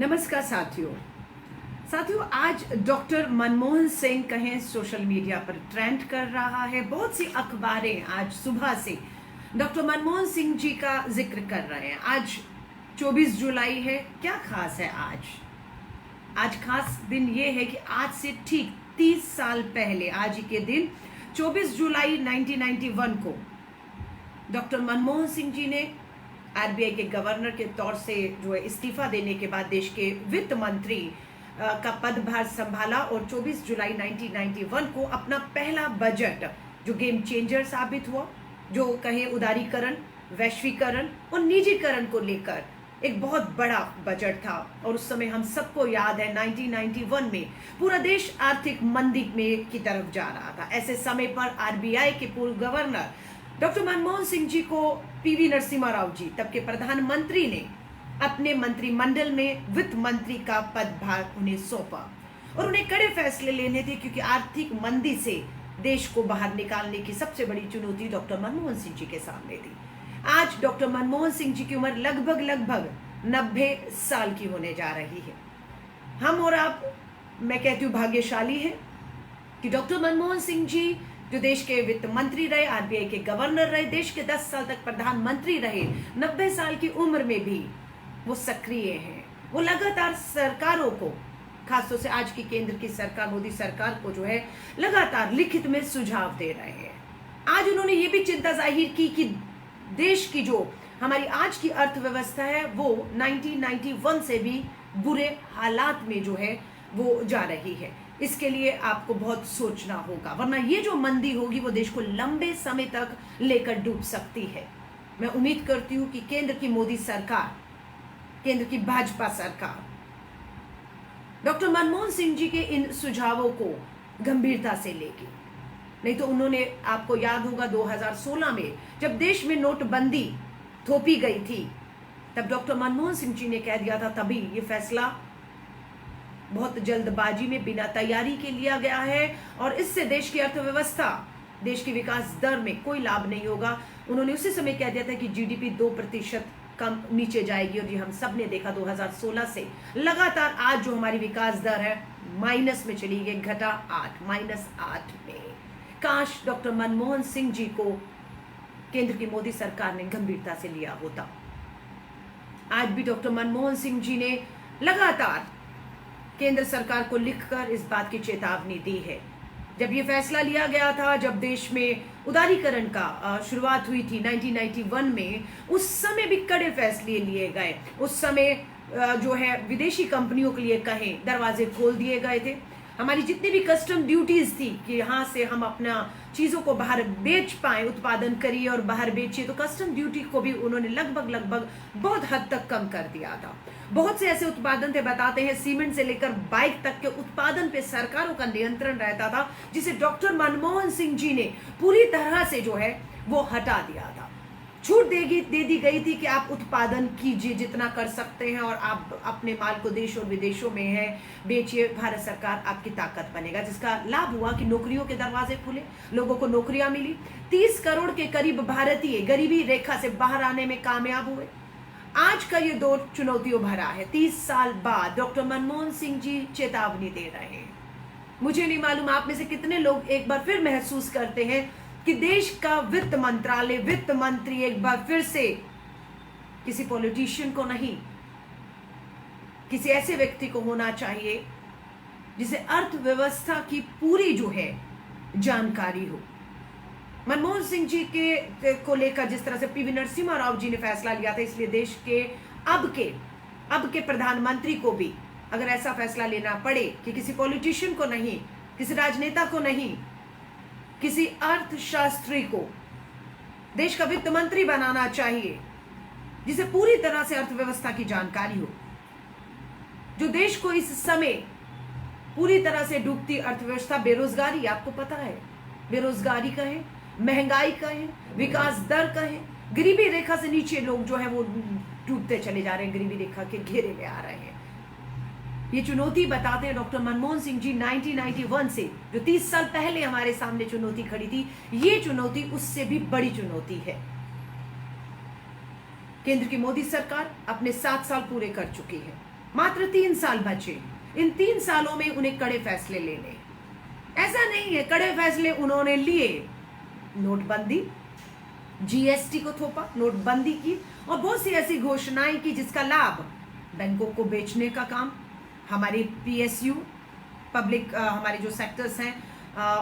नमस्कार साथियों आज डॉक्टर मनमोहन सिंह कहें सोशल मीडिया पर ट्रेंड कर रहा है। बहुत सी अखबारें आज सुबह से डॉक्टर मनमोहन सिंह जी का जिक्र कर रहे हैं। आज 24 जुलाई है। क्या खास है आज खास दिन ये है कि आज से ठीक 30 साल पहले आज ही के दिन 24 जुलाई 1991 को डॉक्टर मनमोहन सिंह जी ने आरबीआई के गवर्नर के तौर से जो है इस्तीफा देने के बाद देश के वित्त मंत्री का पदभार संभाला और 24 जुलाई 1991 को अपना पहला बजट जो गेम चेंजर साबित हुआ, जो कहे उदारीकरण, वैश्वीकरण और निजीकरण को लेकर एक बहुत बड़ा बजट था। और उस समय हम सबको याद है 1991 में पूरा देश आर्थिक मंदी में की तरफ जा रहा था। ऐसे समय पर आरबीआई के पूर्व गवर्नर डॉक्टर मनमोहन सिंह जी को पीवी नरसिम्हा राव जी तब के प्रधानमंत्री ने अपने मंत्रिमंडल में वित्त मंत्री का पदभार उन्हें सौंपा और उन्हें कड़े फैसले लेने थे, क्योंकि आर्थिक मंदी से देश को बाहर निकालने की सबसे बड़ी चुनौती डॉक्टर मनमोहन सिंह जी के सामने थी। आज डॉक्टर मनमोहन सिंह जी की उम्र लगभग 90 साल की होने जा रही है। हम और आप, मैं कहती हूँ, भाग्यशाली है कि डॉक्टर मनमोहन सिंह जी जो देश के वित्त मंत्री रहे, आरबीआई के गवर्नर रहे, देश के 10 साल तक प्रधानमंत्री रहे, 90 साल की उम्र में भी वो सक्रिय हैं। वो लगातार सरकारों को, खासतौर से आज की केंद्र की सरकार, मोदी सरकार को जो है लगातार लिखित में सुझाव दे रहे हैं। आज उन्होंने ये भी चिंता जाहिर की कि देश की जो हमारी आज की अर्थव्यवस्था है वो 1991 से भी बुरे हालात में जो है वो जा रही है। इसके लिए आपको बहुत सोचना होगा, वरना ये जो मंदी होगी वो देश को लंबे समय तक लेकर डूब सकती है। मैं उम्मीद करती हूँ कि केंद्र की मोदी सरकार, केंद्र की भाजपा सरकार डॉक्टर मनमोहन सिंह जी के इन सुझावों को गंभीरता से लेगी। नहीं तो उन्होंने, आपको याद होगा 2016 में जब देश में नोटबंदी थोपी गई थी, तब डॉक्टर मनमोहन सिंह जी ने कह दिया था, तभी ये फैसला बहुत जल्दबाजी में बिना तैयारी के लिया गया है और इससे देश की अर्थव्यवस्था, देश की विकास दर में कोई लाभ नहीं होगा। उन्होंने उसी समय कह दिया था कि जीडीपी 2% कम नीचे जाएगी और ये हम सब ने देखा 2016 से लगातार आज जो हमारी विकास दर है माइनस में चली गई, घटा -8 में। काश डॉक्टर मनमोहन सिंह जी को केंद्र की मोदी सरकार ने गंभीरता से लिया होता। आज भी डॉक्टर मनमोहन सिंह जी ने लगातार केंद्र सरकार को लिखकर इस बात की चेतावनी दी है। जब ये फैसला लिया गया था, जब देश में उदारीकरण का शुरुआत हुई थी 1991 में, उस समय भी कड़े फैसले लिए गए। उस समय जो है विदेशी कंपनियों के लिए कहें दरवाजे खोल दिए गए थे। हमारी जितनी भी कस्टम ड्यूटीज थी कि यहाँ से हम अपना चीजों को बाहर बेच पाए, उत्पादन करिए और बाहर बेचिए, तो कस्टम ड्यूटी को भी उन्होंने लगभग बहुत हद तक कम कर दिया था। बहुत से ऐसे उत्पादन थे, बताते हैं सीमेंट से लेकर बाइक तक के उत्पादन पे सरकारों का नियंत्रण रहता था, जिसे डॉक्टर मनमोहन सिंह जी ने पूरी तरह से जो है वो हटा दिया था। छूट दे दी गई थी कि आप उत्पादन कीजिए जितना कर सकते हैं और आप अपने माल को देश और विदेशों में है बेचिए, भारत सरकार आपकी ताकत बनेगा। जिसका लाभ हुआ कि नौकरियों के दरवाजे खुले, लोगों को नौकरियां मिली। 30 करोड़ के करीब भारतीय गरीबी रेखा से बाहर आने में कामयाब हुए। आज का ये दौर चुनौतियों भरा है। 30 साल बाद डॉक्टर मनमोहन सिंह जी चेतावनी दे रहे हैं। मुझे नहीं मालूम आप में से कितने लोग एक बार फिर महसूस करते हैं कि देश का वित्त मंत्रालय, वित्त मंत्री एक बार फिर से किसी पॉलिटिशियन को नहीं, किसी ऐसे व्यक्ति को होना चाहिए जिसे अर्थव्यवस्था की पूरी जो है जानकारी हो। मनमोहन सिंह जी को लेकर जिस तरह से पीवी नरसिम्हा राव जी ने फैसला लिया था, इसलिए देश के अब के प्रधानमंत्री को भी अगर ऐसा फैसला लेना पड़े कि किसी पॉलिटिशियन को नहीं, किसी राजनेता को नहीं, किसी अर्थशास्त्री को देश का वित्त मंत्री बनाना चाहिए, जिसे पूरी तरह से अर्थव्यवस्था की जानकारी हो, जो देश को इस समय पूरी तरह से डूबती अर्थव्यवस्था, बेरोजगारी, आपको पता है, बेरोजगारी का है, महंगाई का है, विकास दर का है, गरीबी रेखा से नीचे लोग जो है वो डूबते चले जा रहे हैं, गरीबी रेखा के घेरे में आ रहे हैं। ये चुनौती बताते हैं डॉक्टर मनमोहन सिंह जी 1991 से, जो 30 साल पहले हमारे सामने चुनौती खड़ी थी, ये चुनौती उससे भी बड़ी चुनौती है। केंद्र की मोदी सरकार अपने 7 साल पूरे कर चुकी है। मात्र 3 साल बचे, इन 3 सालों में उन्हें कड़े फैसले लेने। ऐसा नहीं है, कड़े फैसले उन्होंने लिए। नोटबंदी, जीएसटी को थोपा, नोटबंदी की और बहुत सी ऐसी घोषणाएं की जिसका लाभ बैंकों को बेचने का काम, हमारी पीएसयू पब्लिक हमारे जो सेक्टर्स हैं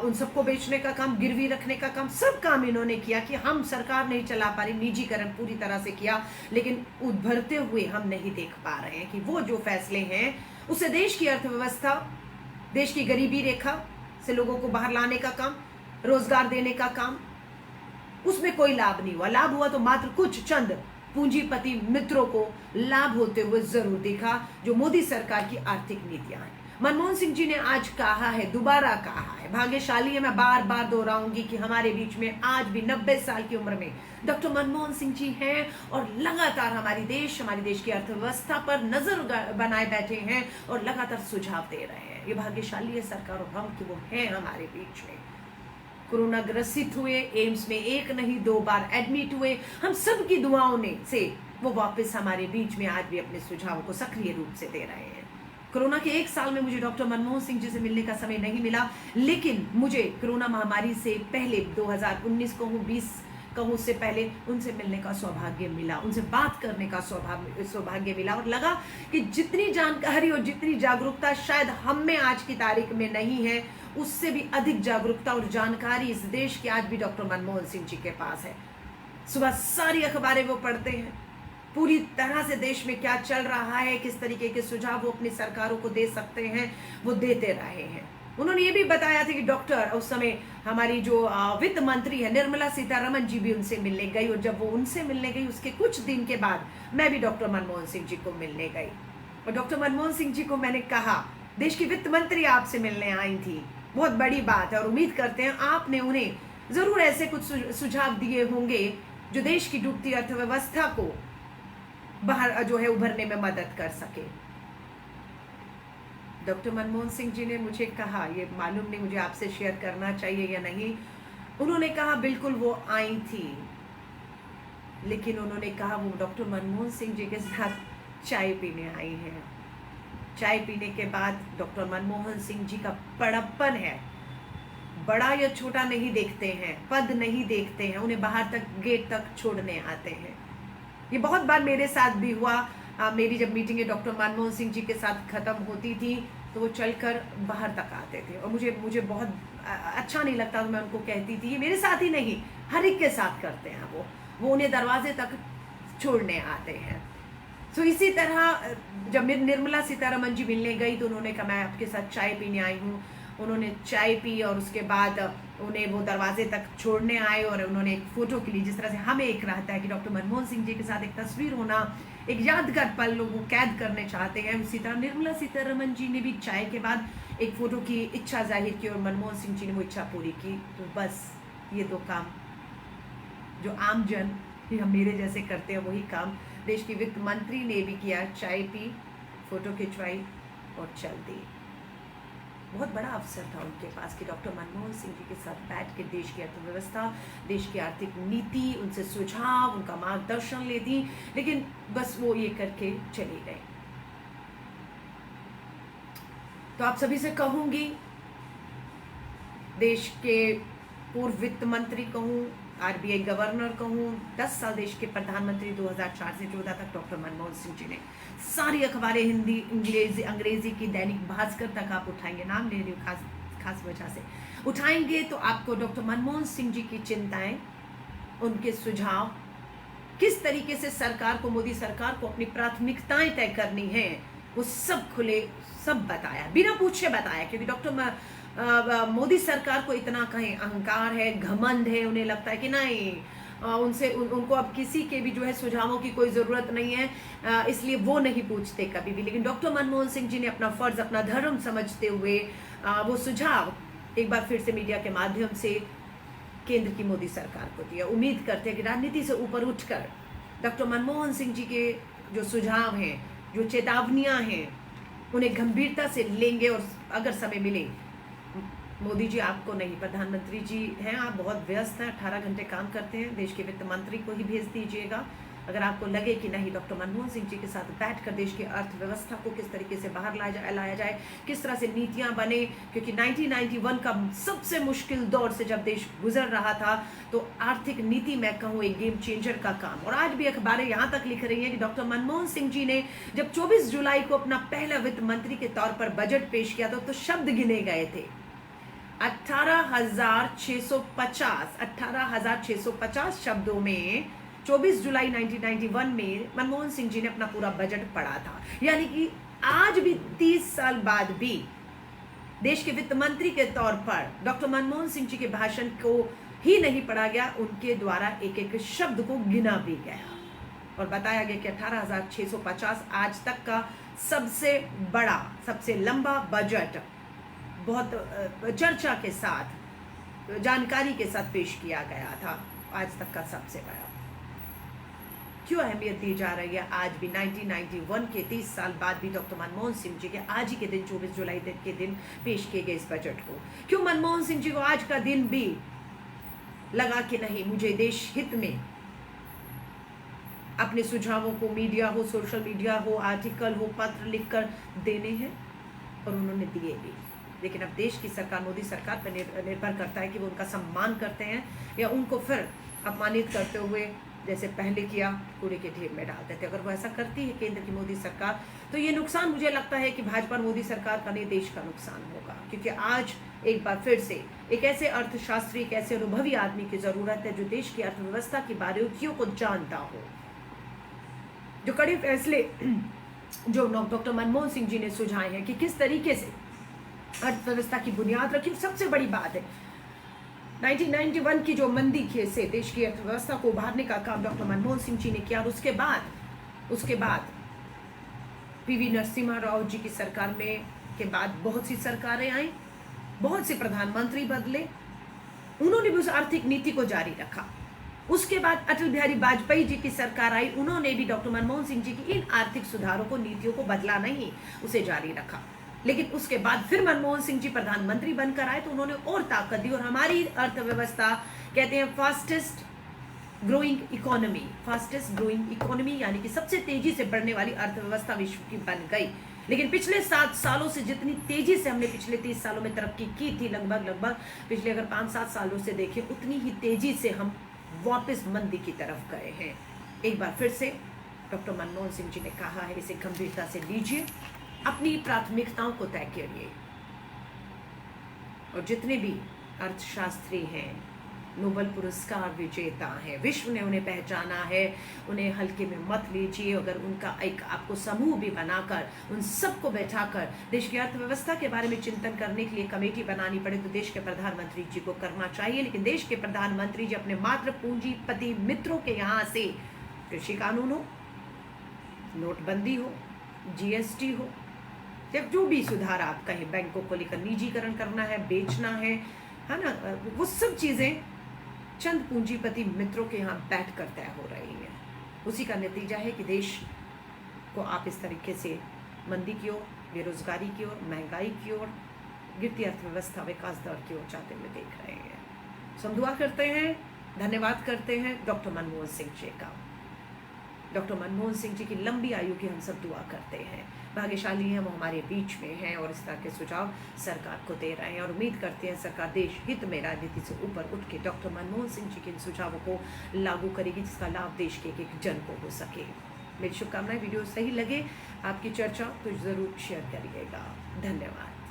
उन सबको बेचने का काम, गिरवी रखने का काम, सब काम इन्होंने किया कि हम सरकार नहीं चला पा रही, निजीकरण पूरी तरह से किया, लेकिन उभरते हुए हम नहीं देख पा रहे हैं कि वो जो फैसले हैं उससे देश की अर्थव्यवस्था, देश की गरीबी रेखा से लोगों को बाहर लाने का काम, रोजगार देने का काम, उसमें कोई लाभ नहीं हुआ। लाभ हुआ तो मात्र कुछ चंद पूंजीपति मित्रों को लाभ होते हुए जरूर दिखा, जो मोदी सरकार की आर्थिक नीतियां हैं। मनमोहन सिंह जी ने आज कहा है, दोबारा कहा है, भाग्यशाली है, मैं बार बार दोहराऊंगी कि हमारे बीच में आज भी 90 साल की उम्र में डॉक्टर मनमोहन सिंह जी हैं और लगातार हमारे देश की अर्थव्यवस्था पर नजर बनाए बैठे हैं और लगातार सुझाव दे रहे हैं। ये भाग्यशाली है सरकार और हम कि वो हैं हमारे बीच में। कोरोना ग्रसित हुए, एम्स में 1 नहीं 2 बार एडमिट हुए, हम सब की दुआओं ने से वो वापस हमारे बीच में आज भी अपने सुझावों को सक्रिय रूप से दे रहे हैं। कोरोना के 1 साल में मुझे डॉक्टर मनमोहन सिंह जी से मिलने का समय नहीं मिला, लेकिन मुझे कोरोना महामारी से पहले 2019 कहूँ 20 कहूँ उससे पहले उनसे मिलने का सौभाग्य मिला, उनसे बात करने का सौभाग्य मिला और लगा कि जितनी जानकारी और जितनी जागरूकता शायद हम में आज की तारीख में नहीं है, उससे भी अधिक जागरूकता और जानकारी इस देश की आज भी डॉक्टर मनमोहन सिंह जी के पास है। सुबह सारी अखबारें वो पढ़ते हैं, पूरी तरह से देश में क्या चल रहा है, किस तरीके के सुझाव वो अपनी सरकारों को दे सकते हैं, वो देते रहे हैं। उन्होंने ये भी बताया था कि डॉक्टर, उस समय हमारी जो वित्त मंत्री है निर्मला सीतारमन जी भी उनसे मिलने गई और जब वो उनसे मिलने गई उसके कुछ दिन के बाद मैं भी डॉक्टर मनमोहन सिंह जी को मिलने गई और डॉक्टर मनमोहन सिंह जी को मैंने कहा, देश की वित्त मंत्री आपसे मिलने आई थी, बहुत बड़ी बात है और उम्मीद करते हैं आपने उन्हें जरूर ऐसे कुछ सुझाव दिए होंगे जो देश की डूबती अर्थव्यवस्था को बाहर जो है उभरने में मदद कर सके। डॉक्टर मनमोहन सिंह जी ने मुझे कहा, ये मालूम नहीं मुझे आपसे शेयर करना चाहिए या नहीं, उन्होंने कहा बिल्कुल वो आई थी, लेकिन उन्होंने कहा वो डॉक्टर मनमोहन सिंह जी के साथ चाय पीने आई हैं। चाय पीने के बाद डॉक्टर मनमोहन सिंह जी का बड़प्पन है, बड़ा या छोटा नहीं देखते हैं, पद नहीं देखते हैं, उन्हें बाहर तक गेट तक छोड़ने आते हैं। ये बहुत बार मेरे साथ भी हुआ, मेरी जब मीटिंगें डॉक्टर मनमोहन सिंह जी के साथ खत्म होती थी तो वो चलकर बाहर तक आते थे और मुझे बहुत अच्छा नहीं लगता, तो मैं उनको कहती थी, ये मेरे साथ ही नहीं हर एक के साथ करते हैं, वो उन्हें दरवाजे तक छोड़ने आते हैं। तो इसी तरह जब निर्मला सीतारमन जी मिलने गई तो उन्होंने कहा मैं आपके साथ चाय पीने आई हूँ, उन्होंने चाय पी और उसके बाद उन्हें वो दरवाजे तक छोड़ने आए और उन्होंने एक फोटो के लिए, जिस तरह से हमें एक रहता है कि डॉक्टर मनमोहन सिंह जी के साथ एक तस्वीर होना, एक यादगार पल लोगों कैद करने चाहते हैं, उसी तरह निर्मला सीतारमन जी ने भी चाय के बाद एक फोटो की इच्छा जाहिर की और मनमोहन सिंह जी ने वो इच्छा पूरी की। तो बस ये 2 काम जो आम जन हम मेरे जैसे करते हैं वही काम देश की वित्त मंत्री ने भी किया, चाय पी, फोटो खिंचवाई और चल दी। बहुत बड़ा अवसर था उनके पास कि डॉक्टर मनमोहन सिंह जी के साथ बैठ के देश की अर्थव्यवस्था, देश की आर्थिक नीति, उनसे सुझाव, उनका मार्गदर्शन लेती, लेकिन बस वो ये करके चली गई। तो आप सभी से कहूंगी, देश के पूर्व वित्त मंत्री कहूँ, आरबीआई गवर्नर कहूँ, 10 साल देश के प्रधानमंत्री 2004 से 14 तक डॉक्टर मनमोहन सिंह जी ने सारी अखबारें हिंदी, अंग्रेजी की, दैनिक भास्कर तक आप उठाएंगे, नाम ले रही हूँ खास वजह से उठाएंगे तो आपको डॉक्टर मनमोहन सिंह जी की चिंताएं, उनके सुझाव, किस तरीके से सरकार को, मोदी सरकार को अपनी प्राथमिकताएं तय करनी है, वो सब खुले सब बताया, बिना पूछे बताया, क्योंकि डॉक्टर मोदी सरकार को इतना कहीं अहंकार है, घमंड है, उन्हें लगता है कि नहीं उनको अब किसी के भी जो है सुझावों की कोई ज़रूरत नहीं है, इसलिए वो नहीं पूछते कभी भी। लेकिन डॉक्टर मनमोहन सिंह जी ने अपना फर्ज, अपना धर्म समझते हुए वो सुझाव एक बार फिर से मीडिया के माध्यम से केंद्र की मोदी सरकार को दिया। उम्मीद करते हैं कि राजनीति से ऊपर उठकर डॉक्टर मनमोहन सिंह जी के जो सुझाव हैं, जो चेतावनियाँ हैं, उन्हें गंभीरता से लेंगे और अगर समय मिले, मोदी जी आपको नहीं, प्रधानमंत्री जी हैं, आप बहुत व्यस्त हैं, 18 घंटे काम करते हैं, देश के वित्त मंत्री को ही भेज दीजिएगा, अगर आपको लगे कि नहीं, डॉक्टर मनमोहन सिंह जी के साथ बैठकर देश की अर्थव्यवस्था को किस तरीके से बाहर लाया जाए, किस तरह से नीतियां बने, क्योंकि 1991 का सबसे मुश्किल दौर से जब देश गुजर रहा था तो आर्थिक नीति मैं कहूँ एक गेम चेंजर का काम। और आज भी अखबारें यहाँ तक लिख रही हैं कि डॉक्टर मनमोहन सिंह जी ने जब 24 जुलाई को अपना पहला वित्त मंत्री के तौर पर बजट पेश किया तो शब्द गिने गए थे 18,650 शब्दों में 24 जुलाई 1991 में मनमोहन सिंह जी ने अपना पूरा बजट पढ़ा था। यानी कि आज भी 30 साल बाद भी देश के वित्त मंत्री के तौर पर डॉक्टर मनमोहन सिंह जी के भाषण को ही नहीं पढ़ा गया, उनके द्वारा एक एक शब्द को गिना भी गया और बताया गया कि 18,650 आज तक का सबसे बड़ा, सबसे लंबा बजट बहुत चर्चा के साथ, जानकारी के साथ पेश किया गया था। आज तक का सबसे बड़ा। क्यों अहमियत दी जा रही है आज भी 1991 के 30 साल बाद भी डॉक्टर मनमोहन सिंह जी के आज ही के दिन 24 जुलाई के दिन पेश किए गए इस बजट को? क्यों मनमोहन सिंह जी को आज का दिन भी लगा कि नहीं, मुझे देश हित में अपने सुझावों को मीडिया हो, सोशल मीडिया हो, आर्टिकल हो, पत्र लिखकर देने हैं, और उन्होंने दिए भी। लेकिन अब देश की सरकार, मोदी सरकार पर निर्भर करता है कि वो उनका सम्मान करते हैं या उनको फिर अपमानित करते हुए जैसे पहले किया कूड़े के ढेर में डाल देते। अगर वो ऐसा करती है केंद्र की मोदी सरकार तो ये नुकसान मुझे लगता है कि भाजपा और मोदी सरकार का नहीं, देश का नुकसान होगा। क्योंकि आज एक बार फिर से एक ऐसे अर्थशास्त्री, एक ऐसे अनुभवी आदमी की जरूरत है जो देश की अर्थव्यवस्था की बारीकियों को जानता हो, जो कड़े फैसले जो डॉक्टर मनमोहन सिंह जी ने सुझाए हैं कि किस तरीके से अर्थव्यवस्था की बुनियाद रखी। सबसे बड़ी बात है 1991 की जो मंदी से देश की अर्थव्यवस्था को उभारने का काम डॉक्टर मनमोहन सिंह जी ने किया। और उसके बाद पीवी नरसिम्हा राव जी की सरकार में के बाद बहुत सी सरकारें आई, बहुत से प्रधानमंत्री बदले, उन्होंने भी उस आर्थिक नीति को जारी रखा। उसके बाद अटल बिहारी वाजपेयी जी की सरकार आई, उन्होंने भी डॉक्टर मनमोहन सिंह जी की इन आर्थिक सुधारों को, नीतियों को बदला नहीं, उसे जारी रखा। लेकिन उसके बाद फिर मनमोहन सिंह जी प्रधानमंत्री बनकर आए तो उन्होंने और ताकत दी और हमारी अर्थव्यवस्था, कहते हैं फास्टेस्ट ग्रोइंग इकोनॉमी यानी कि सबसे तेजी से बढ़ने वाली अर्थव्यवस्था विश्व की बन गई। लेकिन पिछले 7 सालों से जितनी तेजी से हमने पिछले 30 सालों में तरक्की की थी, लगभग पिछले अगर 5-7 सालों से देखें, उतनी ही तेजी से हम वापस मंदी की तरफ गए हैं। एक बार फिर से डॉक्टर मनमोहन सिंह जी ने कहा है, इसे गंभीरता से लीजिए, अपनी प्राथमिकताओं को तय करिए। और जितने भी अर्थशास्त्री हैं, नोबेल पुरस्कार विजेता हैं, विश्व ने उन्हें पहचाना है, उन्हें हल्के में मत लीजिए। अगर उनका एक आपको समूह भी बनाकर उन सबको बैठाकर देश की अर्थव्यवस्था के बारे में चिंतन करने के लिए कमेटी बनानी पड़े तो देश के प्रधानमंत्री जी को करना चाहिए। लेकिन देश के प्रधानमंत्री जी अपने मात्र पूंजीपति मित्रों के यहाँ से कृषि कानून हो, नोटबंदी हो, जीएसटी हो, जब जो भी सुधार आप कहें, बैंकों को लेकर निजीकरण करना है, बेचना है ना, वो सब चीजें चंद पूंजीपति मित्रों के यहाँ बैठकर तय हो रही है। उसी का नतीजा है कि देश को आप इस तरीके से मंदी की ओर, बेरोजगारी की ओर, महंगाई की ओर, गिरती अर्थव्यवस्था, विकास दर की ओर जाते हुए देख रहे हैं। हम दुआ करते हैं, धन्यवाद करते हैं डॉक्टर मनमोहन सिंह जी का। डॉक्टर मनमोहन सिंह जी की लंबी आयु की हम सब दुआ करते हैं। भाग्यशाली हैं, वो हमारे बीच में हैं और इस तरह के सुझाव सरकार को दे रहे हैं और उम्मीद करते हैं सरकार देश हित में राजनीति से ऊपर उठ के डॉक्टर मनमोहन सिंह जी के इन सुझावों को लागू करेगी, जिसका लाभ देश के एक जन को हो सके। मेरी शुभकामनाएं। वीडियो सही लगे आपकी चर्चा तो ज़रूर शेयर करिएगा। धन्यवाद।